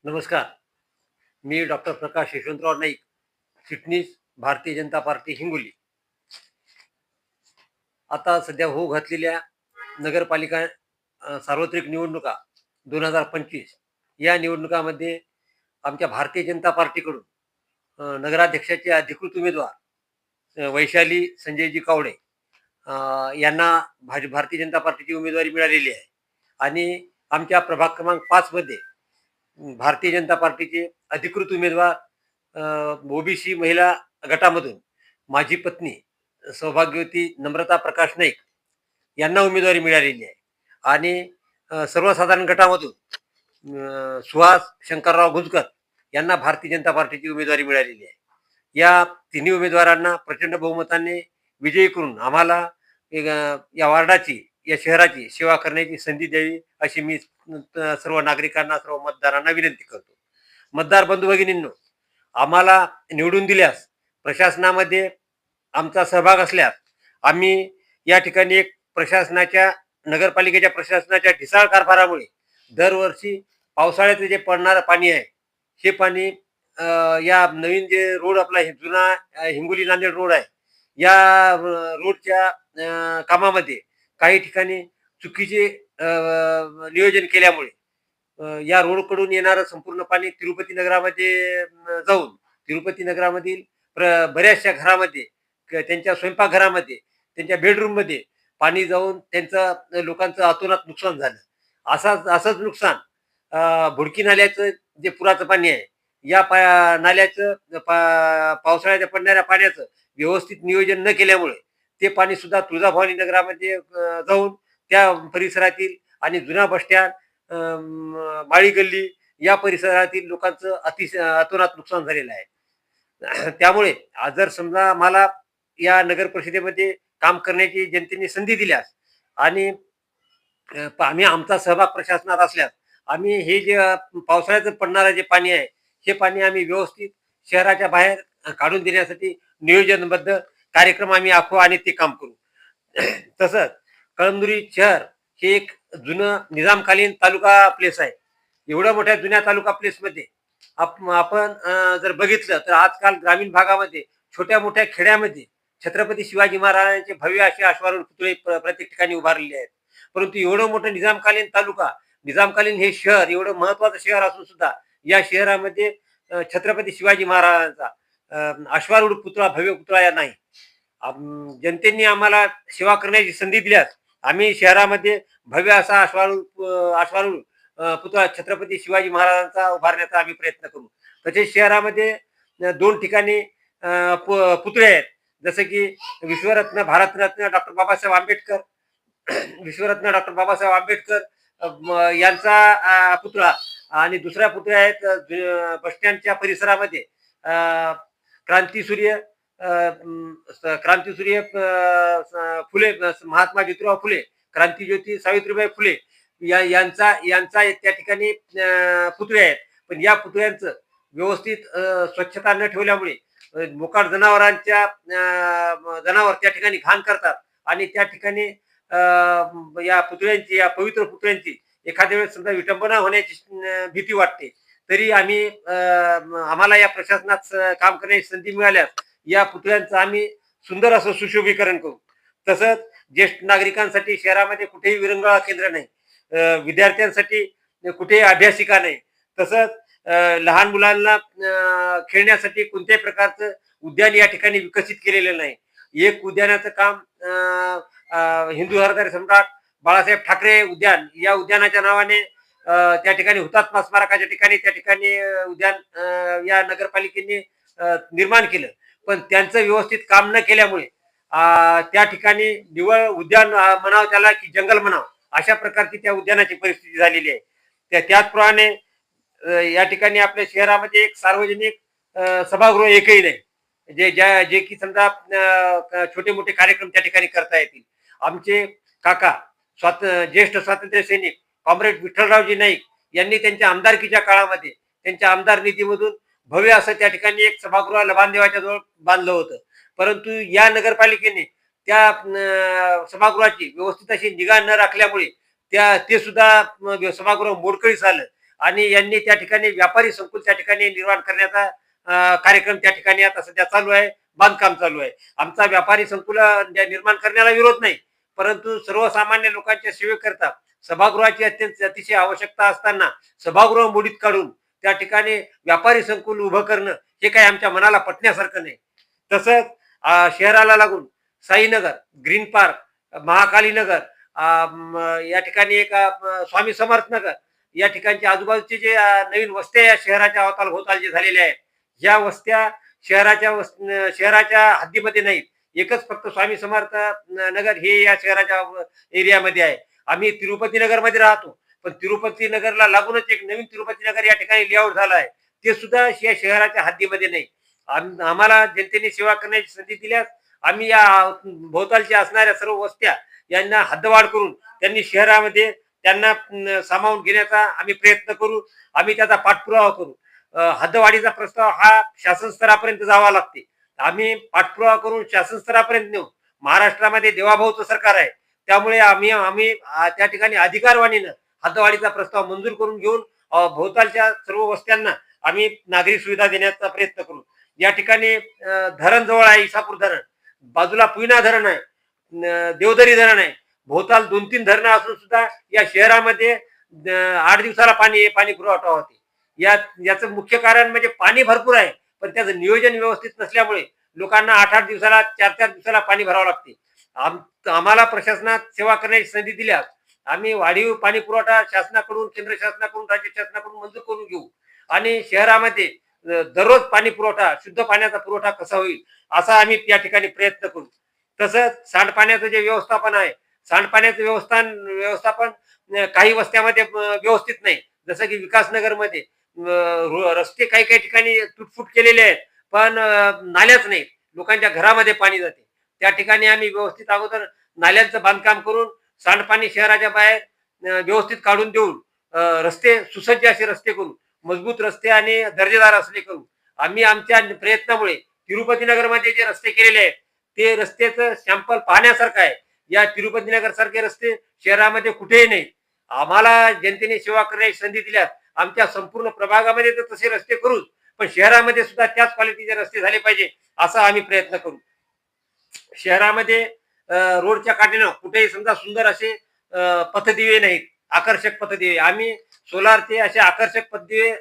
नमस्कार. मी डॉक्टर प्रकाश यशवंतराव नाईक, चिटणीस भारतीय जनता पार्टी हिंगोली. आता सध्या होऊ घातलेल्या नगरपालिका सार्वत्रिक निवडणुका 2025 या निवडणुकामध्ये आमच्या भारतीय जनता पार्टीकडून नगराध्यक्षाचे अधिकृत उमेदवार वैशाली संजयजी कावडे यांना भारतीय जनता पार्टीची उमेदवारी मिळालेली आहे. आणि आमच्या प्रभाग क्रमांक 5 मध्ये भारतीय जनता पार्टीचे अधिकृत उमेदवार ओबीसी महिला गटामधून माझी पत्नी सौभाग्यवती नम्रता प्रकाश नाईक यांना उमेदवारी मिळालेली आहे. आणि सर्वसाधारण गटामधून सुहास शंकरराव गुजकर यांना भारतीय जनता पार्टीची उमेदवारी मिळालेली आहे. या तिन्ही उमेदवारांना प्रचंड बहुमताने विजयी करून आम्हाला या वार्डाची, या शहराची सेवा करण्याची संधी द्यावी अशी मी सर्व नागरिकांना, सर्व मतदारांना विनंती करतो. मतदार बंधू भगिनींनो, आम्हाला निवडून दिल्यास, प्रशासनामध्ये आमचा सहभाग असल्यास आम्ही या ठिकाणी एक नगरपालिकेच्या प्रशासनाच्या ढिसाळ कारभारामुळे दरवर्षी पावसाळ्याचं जे पडणारं पाणी आहे, हे पाणी या नवीन जे रोड आपला जुना हिंगोली नांदेड रोड आहे, या रोडच्या कामामध्ये काही ठिकाणी चुकीचे नियोजन केल्यामुळे या रोडकडून येणारं संपूर्ण पाणी तिरुपती नगरामध्ये जाऊन तिरुपती नगरामधील बऱ्याचशा घरामध्ये, त्यांच्या स्वयंपाकघरामध्ये, त्यांच्या बेडरूममध्ये पाणी जाऊन त्यांचं लोकांचं अतोनात नुकसान झालं. असंच नुकसान भुडकी नाल्याचं जे पुराचं पाणी आहे, या नाल्याचं पावसाळ्याच्या पडणाऱ्या पाण्याचं व्यवस्थित नियोजन न केल्यामुळे ते पाणी सुद्धा तुळजाभवानी नगरामध्ये जाऊन त्या परिसरातील आणि जुना बसस्टँड, माळी गल्ली या परिसरातील लोकांचं अतोनात नुकसान झालेलं आहे. त्यामुळे आज जर समजा मला या नगर परिषदेमध्ये काम करण्याची जनतेने संधी दिल्यास आणि आम्ही आमचा सहभाग प्रशासनात असल्यास आम्ही हे जे पावसाळ्याचं पडणारं जे पाणी आहे, हे पाणी आम्ही व्यवस्थित शहराच्या बाहेर काढून देण्यासाठी नियोजनबद्ध कार्यक्रम आम्ही आखू आणि ते काम करू. तसंच कळमनुरी शहर हे एक जुनं निजामकालीन तालुका प्लेस आहे. एवढ्या मोठ्या जुन्या तालुका प्लेसमध्ये आपण जर बघितलं तर आजकाल ग्रामीण भागामध्ये, छोट्या मोठ्या खेड्यामध्ये छत्रपती शिवाजी महाराजांचे भव्य असे अश्वारूढ पुतळे प्रत्येक ठिकाणी उभारलेले आहेत. परंतु एवढं मोठं निजामकालीन तालुका, निजामकालीन हे शहर एवढं महत्वाचं शहर असून सुद्धा या शहरामध्ये छत्रपती शिवाजी महाराजांचा अश्वारूढ पुतळा, भव्य पुतळा या नाही. जनतेने आम्हाला सेवा करण्याची संधी दिल्यास आम्ही शहरामध्ये भव्य असा अश्वारूढ पुतळा छत्रपती शिवाजी महाराजांचा उभारण्याचा आम्ही प्रयत्न करू. तसेच शहरामध्ये 2 ठिकाणी पुतळे आहेत, जसं की विश्वरत्न, भारतरत्न डॉक्टर बाबासाहेब आंबेडकर, विश्वरत्न डॉक्टर बाबासाहेब आंबेडकर यांचा पुतळा, आणि दुसऱ्या पुतळ्या आहेत बसस्टँडच्या परिसरामध्ये क्रांतीसूर्य फुले, महात्मा ज्योतिराव फुले, क्रांतीज्योती सावित्रीबाई फुले यांचा त्या ठिकाणी पुतळे आहेत. पण या पुतळ्यांचं व्यवस्थित स्वच्छता न ठेवल्यामुळे मोकाट जनावर त्या ठिकाणी घाण करतात आणि त्या ठिकाणी या पुतळ्यांची, या पवित्र पुतळ्यांची एखाद्या वेळेस समजा विटंबना होण्याची भीती वाटते. तरी आम्हाला या प्रशासनात काम करण्याची संधी मिळाल्यास या पुतळ्यांचं आम्ही सुंदर असं सुशोभीकरण करू. तसंच ज्येष्ठ नागरिकांसाठी शहरामध्ये कुठेही विरंगुळा केंद्र नाही, विद्यार्थ्यांसाठी कुठेही अभ्यासिका नाही, तसंच लहान मुलांना खेळण्यासाठी कोणत्याही प्रकारचं उद्यान या ठिकाणी विकसित केलेलं नाही. एक उद्यानाचं काम हिंदू सरदार सम्राट बाळासाहेब ठाकरे उद्यान, या उद्यानाच्या नावाने त्या ठिकाणी हुतात्मा स्मारकाच्या ठिकाणी त्या ठिकाणी उद्यान या नगरपालिकेने निर्माण केलं. पण त्यांचं व्यवस्थित काम न केल्यामुळे त्या ठिकाणी निव्वळ उद्यान म्हणावं त्याला की जंगल म्हणावं, अशा प्रकारची त्या उद्यानाची परिस्थिती झालेली आहे. त्याचप्रमाणे या ठिकाणी आपल्या शहरामध्ये एक सार्वजनिक सभागृह एकही नाही, जे की समजा छोटे मोठे कार्यक्रम त्या ठिकाणी करता येतील. आमचे काका ज्येष्ठ स्वातंत्र्य सैनिक कॉम्रेड विठ्ठलरावजी नाईक यांनी त्यांच्या आमदारकीच्या काळामध्ये त्यांच्या आमदार निधीमधून भव्य असं त्या ठिकाणी एक सभागृह लबानदेवाच्या जवळ बांधलं होतं. परंतु या नगरपालिकेने त्या सभागृहाची व्यवस्थित अशी निगा न राखल्यामुळे ते सुद्धा सभागृह मोडकळीस आलं आणि यांनी त्या ठिकाणी व्यापारी संकुल त्या ठिकाणी निर्माण करण्याचा कार्यक्रम त्या ठिकाणी आता सध्या चालू आहे, बांधकाम चालू आहे. आमचा व्यापारी संकुल निर्माण करण्याला विरोध नाही, परंतु सर्वसामान्य लोकांच्या सेवेकरता सभागृहाची अतिशय आवश्यकता असताना सभागृह मोडीत काढून त्या ठिकाणी व्यापारी संकुल उभं करणं हे काही आमच्या मनाला पटण्यासारखं नाही. तसंच शहराला लागून साईनगर, ग्रीन पार्क, महाकाली नगर, या ठिकाणी एक स्वामी समर्थ नगर, या ठिकाणचे आजूबाजूचे जे नवीन वस्त्या या शहराच्या भोवताली झालेल्या आहेत, या वस्त्या शहराच्या हद्दीमध्ये नाहीत. एकच फक्त स्वामी समर्थ नगर हे या शहराच्या एरियामध्ये आहे. आम्ही तिरुपती नगर मध्ये राहतो, पण तिरुपती नगरला लागूनच एक नवीन तिरुपती नगर या ठिकाणी लेआउट झालं आहे, ते सुद्धा या शहराच्या हद्दीमध्ये नाही. आम्हाला जनतेने सेवा करण्याची संधी दिल्यास आम्ही या भोवतालच्या असणाऱ्या सर्व वस्त्या यांना हद्दवाढ करून त्यांनी शहरामध्ये त्यांना सामावून घेण्याचा आम्ही प्रयत्न करू. आम्ही त्याचा पाठपुरावा करू. हद्दवाढीचा प्रस्ताव हा शासन स्तरापर्यंत जावा लागते. आम्ही पाठपुरावा करून शासन स्तरापर्यंत नेऊ. महाराष्ट्रामध्ये देवाभाऊचं सरकार आहे, त्यामुळे आम्ही आम्ही त्या ठिकाणी अधिकारवाणीनं हद्दवाढीचा प्रस्ताव मंजूर करून घेऊन भोवतालच्या सर्व वस्त्यांना आम्ही नागरी सुविधा देण्याचा प्रयत्न करू. या ठिकाणी धरण जवळ आहे, इसापूर धरण, बाजूला पुयना धरण आहे, देवदरी धरण आहे, भोवताल 2-3 धरणं असून सुद्धा या शहरामध्ये 8 दिवसाला पाणी पुरवठा होते. याचं मुख्य कारण म्हणजे पाणी भरपूर आहे, पण त्याचं नियोजन व्यवस्थित नसल्यामुळे लोकांना 8-8 दिवसाला 4-4 दिवसाला पाणी भरावं लागते. आम्हाला प्रशासनात सेवा करण्याची संधी दिल्यास आम्ही वाढीव पाणी पुरवठा शासनाकडून, केंद्र शासनाकडून, राज्य शासनाकडून मंजूर करून घेऊ आणि शहरामध्ये दररोज पाणी पुरवठा, शुद्ध पाण्याचा पुरवठा कसा होईल असा आम्ही त्या ठिकाणी प्रयत्न करू. तसंच सांडपाण्याचं जे व्यवस्थापन आहे, सांडपाण्याचं व्यवस्थापन काही वस्त्यामध्ये व्यवस्थित नाही. जसं की विकासनगरमध्ये रस्ते काही काही ठिकाणी तुटफूट केलेले आहेत, पण नाल्याच नाही, लोकांच्या घरामध्ये पाणी जाते. त्या ठिकाणी आम्ही व्यवस्थित अगोदर नाल्यांचं बांधकाम करून सांडपाणी शहराच्या बाहेर व्यवस्थित काढून देऊन रस्ते सुसज्ज असे रस्ते करू, मजबूत रस्ते आणि दर्जेदार रस्ते करू. आम्ही आमच्या प्रयत्नामुळे तिरुपती नगरमध्ये जे रस्ते केलेले आहेत ते रस्त्याचं सॅम्पल पाहण्यासारखं आहे. या तिरुपती नगर सारखे रस्ते शहरामध्ये कुठेही नाही. आम्हाला जनतेने सेवा करण्याची संधी दिल्यास आमच्या संपूर्ण प्रभागामध्ये तर तसे रस्ते करूच, पण शहरामध्ये सुद्धा त्याच क्वालिटीचे रस्ते झाले पाहिजे असा आम्ही प्रयत्न करू. शहरामध्ये रोडच्या काठीनं कुठेही समजा सुंदर असे पथदिवे नाहीत, आकर्षक पथदिवे. आम्ही सोलारचे असे आकर्षक पथदिवे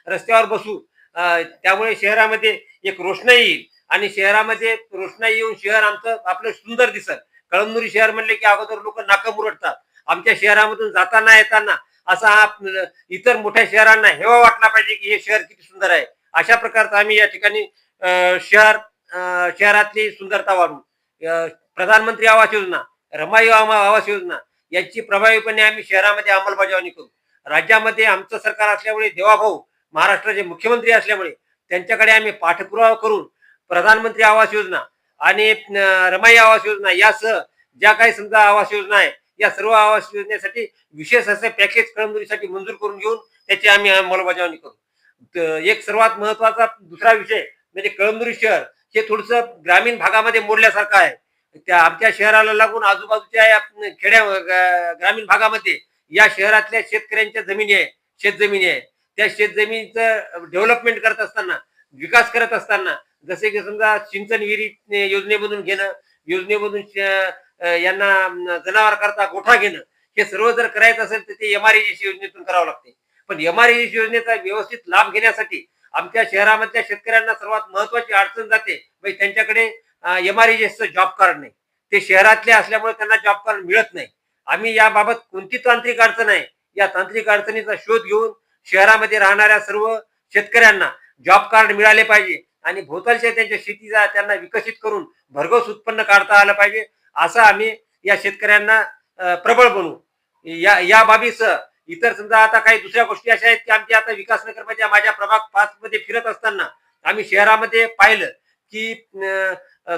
रस्त्यावर बसू. त्यामुळे शहरामध्ये एक रोषणाई येईल आणि शहरामध्ये रोषणाई येऊन शहर आमचं आपलं सुंदर दिसत. कळमनुरी शहर म्हणले की अगोदर लोक नाकं मुरडतात. आमच्या शहरामधून जाताना येताना असा हा इतर मोठ्या शहरांना हेवा वाटला पाहिजे की हे शहर किती सुंदर आहे. अशा प्रकारचं आम्ही या ठिकाणी शहरातली सुंदरता वाढवू. प्रधानमंत्री आवास योजना, रमाई आवास योजना यांची प्रभावीपणे आम्ही शहरामध्ये अंमलबजावणी करू. राज्यामध्ये आमचं सरकार असल्यामुळे देवाभाऊ महाराष्ट्राचे मुख्यमंत्री असल्यामुळे त्यांच्याकडे आम्ही पाठपुरावा करून प्रधानमंत्री आवास योजना आणि रमाई आवास योजना यासह ज्या काही समजा आवास योजना आहे या सर्व आवास योजनेसाठी विशेष असे पॅकेज कळमनुरीसाठी मंजूर करून घेऊन त्याची आम्ही अंमलबजावणी करू. एक सर्वात महत्वाचा दुसरा विषय म्हणजे कळमनुरी शहर हे थोडंसं ग्रामीण भागामध्ये मोडल्यासारखं आहे. त्या आमच्या शहराला लागून आजूबाजूच्या ग्रामीण भागामध्ये या शहरातल्या शेतकऱ्यांच्या जमिनी आहे, शेतजमिनी आहे. त्या शेतजमिनीचं डेव्हलपमेंट करत असताना, विकास करत असताना जसे की समजा सिंचन विहिरी योजनेमधून घेणं, योजनेमधून यांना जनावर करता गोठा घेणं, हे सर्व जर करायचं असेल तर ते MREGC योजनेतून करावं लागते. पण MREGC योजनेचा व्यवस्थित लाभ घेण्यासाठी आमच्या शहरामधल्या शेतकऱ्यांना सर्वात महत्वाची अडचण जाते म्हणजे त्यांच्याकडे MREGCचं जॉब कार्ड नाही. ते शहरातले असल्यामुळे त्यांना जॉब कार्ड मिळत नाही. आम्ही याबाबत कोणती तांत्रिक अडचण आहे या तांत्रिक अडचणीचा शोध घेऊन शहरामध्ये राहणाऱ्या सर्व शेतकऱ्यांना जॉब कार्ड मिळाले पाहिजे आणि भोवतालच्या त्यांच्या शेतीचा त्यांना विकसित करून भरघोस उत्पन्न काढता आलं पाहिजे असं आम्ही या शेतकऱ्यांना प्रबळ बनवू. या बाबीसह इतर समजा आता काही दुसऱ्या गोष्टी अशा आहेत की आमच्या आता विकासनगरमध्ये माझ्या प्रभाग 5 मध्ये फिरत असताना आम्ही शहरामध्ये पाहिलं की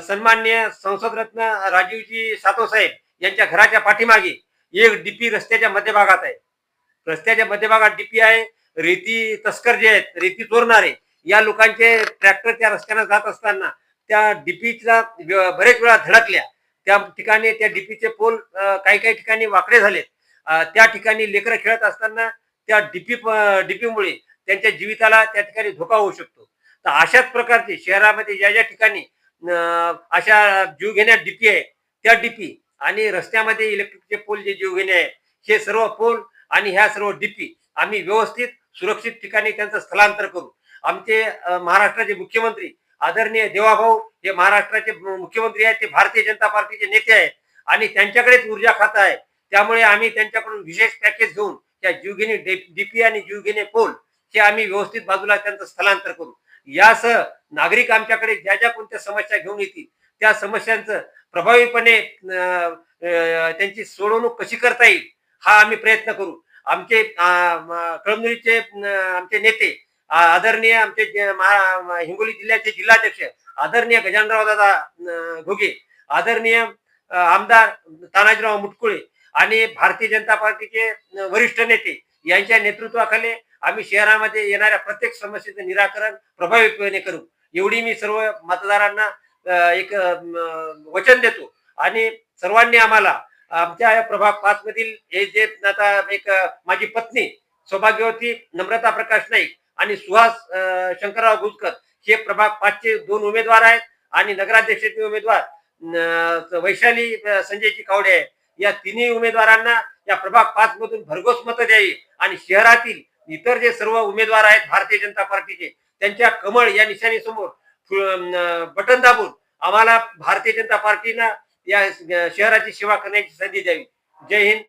सन्माननीय संसदरत्न राजीवजी सातवसाहेब यांच्या घराच्या पाठीमागे एक डीपी रस्त्याच्या मध्यभागात आहे. रस्त्याच्या मध्यभागात डीपी आहे. रेती तस्कर जे आहेत, रेती चोरणारे या लोकांचे ट्रॅक्टर त्या रस्त्याने जात असताना त्या डीपीचा बरेच वेळा धडकल्या. त्या ठिकाणी त्या डीपीचे पोल काही काही ठिकाणी वाकडे झालेत. त्या ठिकाणी लेकरं खेळत असताना त्या डीपीमुळे त्यांच्या जीविताला त्या ठिकाणी धोका होऊ शकतो. तर अशाच प्रकारचे शहरामध्ये ज्या ज्या ठिकाणी अशा जीवघेण्या डीपी आहे, त्या डीपी आणि रस्त्यामध्ये इलेक्ट्रिकचे पोल जे जीवघेणे आहे, हे सर्व पोल आणि ह्या सर्व डीपी आम्ही व्यवस्थित सुरक्षित ठिकाणी त्यांचं स्थलांतर करू. आमचे महाराष्ट्राचे मुख्यमंत्री आदरणीय देवाभाऊ हे महाराष्ट्राचे मुख्यमंत्री आहेत, ते भारतीय जनता पार्टीचे नेते आहेत आणि त्यांच्याकडेच ऊर्जा खातं आहे. त्यामुळे आम्ही त्यांच्याकडून विशेष पॅकेज घेऊन त्या जीवघेणी डीपी आणि जीवघेणे पोल हे आम्ही व्यवस्थित बाजूला त्यांचं स्थलांतर करू. यासह नागरिक आमच्याकडे ज्या ज्या कोणत्या समस्या घेऊन येतील त्या समस्यांचं प्रभावीपणे त्यांची सोडवणूक कशी करता येईल हा आम्ही प्रयत्न करू. आमचे कळमनुरीचे आमचे नेते आदरणीय आमचे हिंगोली जिल्ह्याचे जिल्हाध्यक्ष आदरणीय गजाननराव दादा घुगे, आदरणीय आमदार तानाजीराव मुटकुळे आणि भारतीय जनता पार्टीचे वरिष्ठ नेते यांच्या नेतृत्वाखाली आम्ही शहरामध्ये येणाऱ्या प्रत्येक समस्येचं निराकरण प्रभावीपणे करू. एवढी मी सर्व मतदारांना एक वचन देतो आणि सर्वांनी आम्हाला आमच्या या प्रभाग 5 मधील हे जे आता एक माझी पत्नी सौभाग्यवती नम्रता प्रकाश नाईक आणि सुहास शंकरराव गुजकर हे प्रभाग 5 चे 2 उमेदवार आहेत आणि नगराध्यक्षाचे उमेदवार वैशाली संजयजी कावडे आहे. या तिन्ही उमेदवारांना या प्रभाग 5 मधून भरघोस मतं द्यावी आणि शहरातील इतर जे सर्व उमेदवार आहेत भारतीय जनता पार्टीचे त्यांच्या कमळ या निशाणीसमोर बटन दाबून आम्हाला भारतीय जनता पार्टीनं या शहराची सेवा करण्याची संधी द्यावी. जय हिंद.